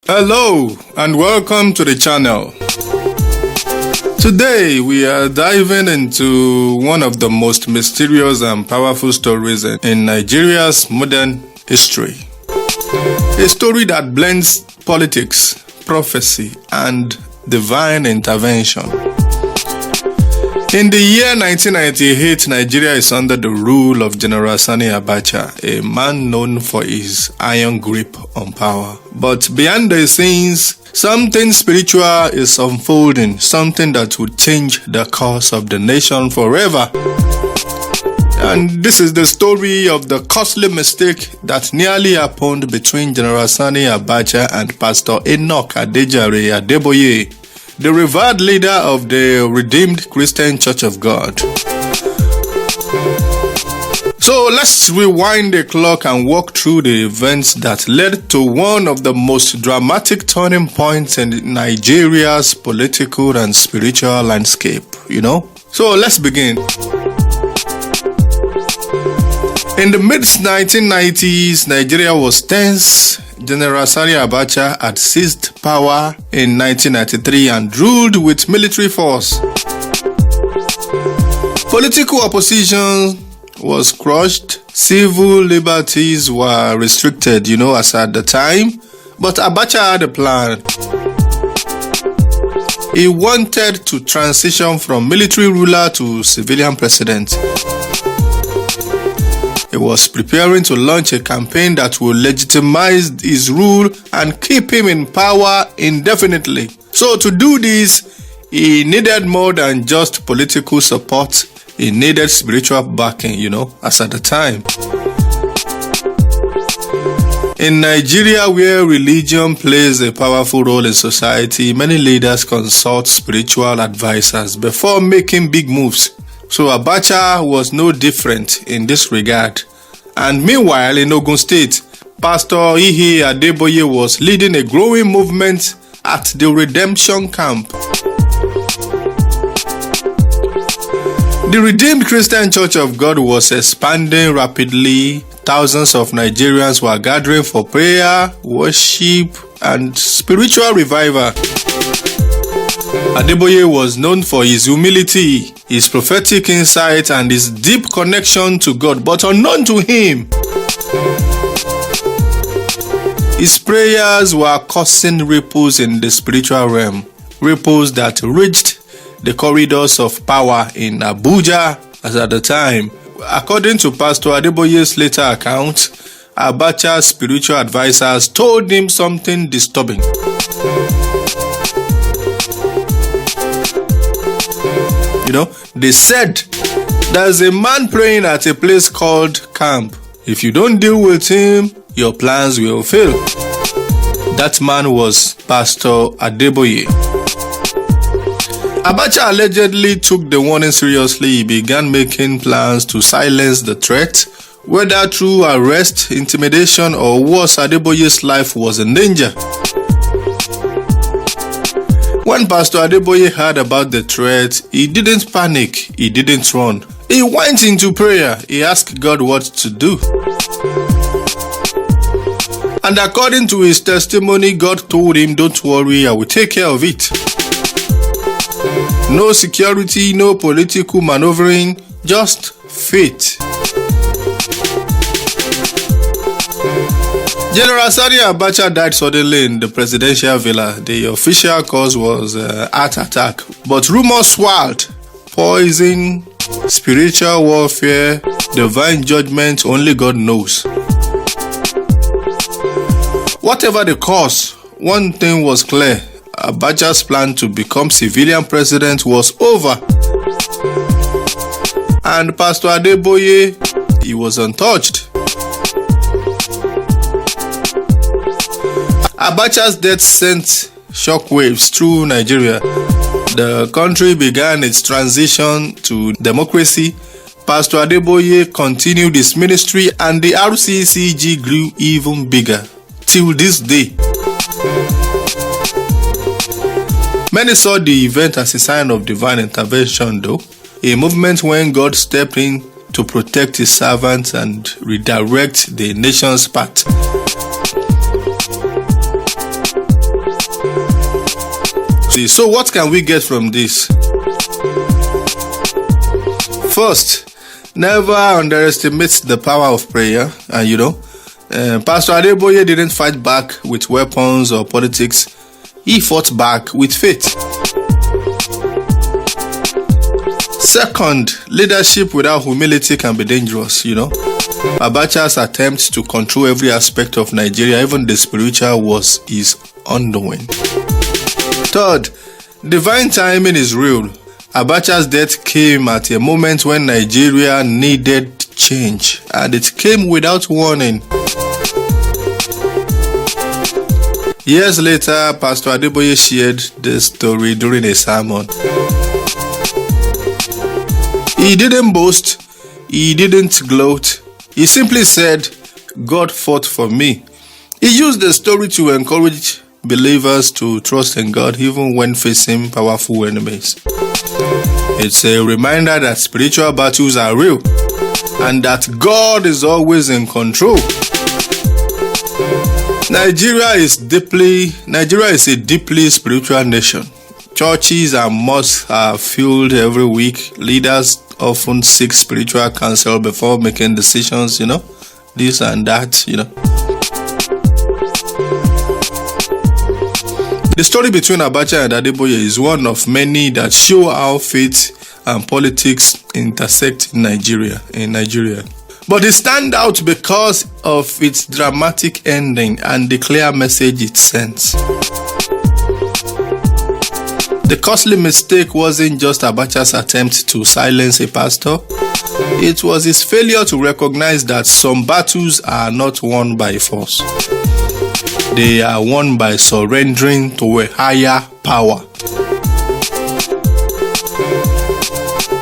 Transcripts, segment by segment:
Hello and welcome to the channel. Today we are diving into one of the most mysterious and powerful stories in Nigeria's modern history. A story that blends politics, prophecy, and divine intervention. In the year 1998, Nigeria is under the rule of General Sani Abacha, a man known for his iron grip on power. But behind the scenes, something spiritual is unfolding, something that would change the course of the nation forever. And this is the story of the costly mistake that nearly happened between General Sani Abacha and Pastor Adeboye, the revered leader of the Redeemed Christian Church of God. So let's rewind the clock and walk through the events that led to one of the most dramatic turning points in Nigeria's political and spiritual landscape, So let's begin. In the mid-1990s, Nigeria was tense. General Sani Abacha had seized power in 1993 and ruled with military force. Political opposition was crushed, civil liberties were restricted, as at the time, but Abacha had a plan. He wanted to transition from military ruler to civilian president. He was preparing to launch a campaign that would legitimize his rule and keep him in power indefinitely. So to do this, he needed more than just political support. He needed spiritual backing, as at the time. In Nigeria, where religion plays a powerful role in society, many leaders consult spiritual advisors before making big moves. So Abacha was no different in this regard. And meanwhile, in Ogun State, Pastor E.A. Adeboye was leading a growing movement at the Redemption Camp. The Redeemed Christian Church of God was expanding rapidly. Thousands of Nigerians were gathering for prayer, worship, and spiritual revival. Adeboye was known for his humility, his prophetic insight, and his deep connection to God, but unknown to him, his prayers were causing ripples in the spiritual realm, ripples that reached the corridors of power in Abuja as at the time. According to Pastor Adeboye's later account, Abacha's spiritual advisors told him something disturbing. They said, there's a man praying at a place called camp. If you don't deal with him, your plans will fail. That man was Pastor Adeboye. Abacha allegedly took the warning seriously. He began making plans to silence the threat, whether through arrest, intimidation, or worse, Adeboye's life was in danger. When Pastor Adeboye heard about the threat, he didn't panic, he didn't run. He went into prayer. He asked God what to do. And according to his testimony, God told him, don't worry, I will take care of it. No security, no political maneuvering, just faith. General Sani Abacha died suddenly in the presidential villa. The official cause was heart attack, but rumors swirled. Poison, spiritual warfare, divine judgment, only God knows. Whatever the cause, one thing was clear. Abacha's plan to become civilian president was over. And Pastor Adeboye, he was untouched. Abacha's death sent shockwaves through Nigeria. The country began its transition to democracy. Pastor Adeboye continued his ministry and the RCCG grew even bigger till this day. Many saw the event as a sign of divine intervention, though, a movement when God stepped in to protect his servants and redirect the nation's path. presidency. So what can we get from this? First, never underestimate the power of prayer. And Pastor Adeboye didn't fight back with weapons or politics. He fought back with faith. Second, leadership without humility can be dangerous. Abacha's attempt to control every aspect of Nigeria, even the spiritual, was his undoing. Third, divine timing is real. Abacha's death came at a moment when Nigeria needed change, and it came without warning. Years later, Pastor Adeboye shared this story during a sermon. He didn't boast, he didn't gloat, he simply said, "God fought for me." He used the story to encourage believers to trust in God even when facing powerful enemies. It's a reminder that spiritual battles are real and that God is always in control. Nigeria is a deeply spiritual nation. Churches and mosques are filled every week. Leaders often seek spiritual counsel before making decisions, this and that, The story between Abacha and Adeboye is one of many that show how faith and politics intersect in Nigeria. But it stands out because of its dramatic ending and the clear message it sends. The costly mistake wasn't just Abacha's attempt to silence a pastor. It was his failure to recognize that some battles are not won by force. They are won by surrendering to a higher power.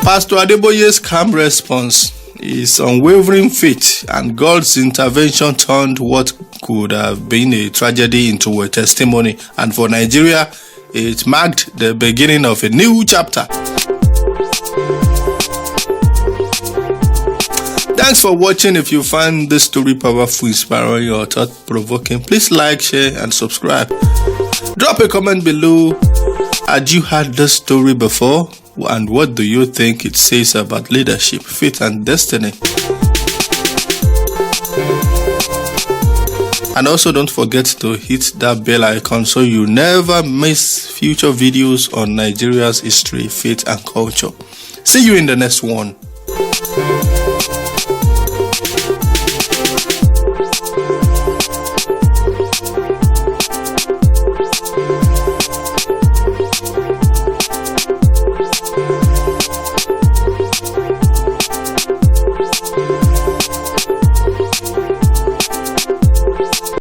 Pastor Adeboye's calm response, his unwavering faith, and God's intervention turned what could have been a tragedy into a testimony. And for Nigeria, it marked the beginning of a new chapter. Thanks for watching. If you find this story powerful, inspiring, or thought-provoking, please like, share, and subscribe. Drop a comment below. Had you heard this story before? And what do you think it says about leadership, faith, and destiny? And also don't forget to hit that bell icon so you never miss future videos on Nigeria's history, faith, and culture. See you in the next one.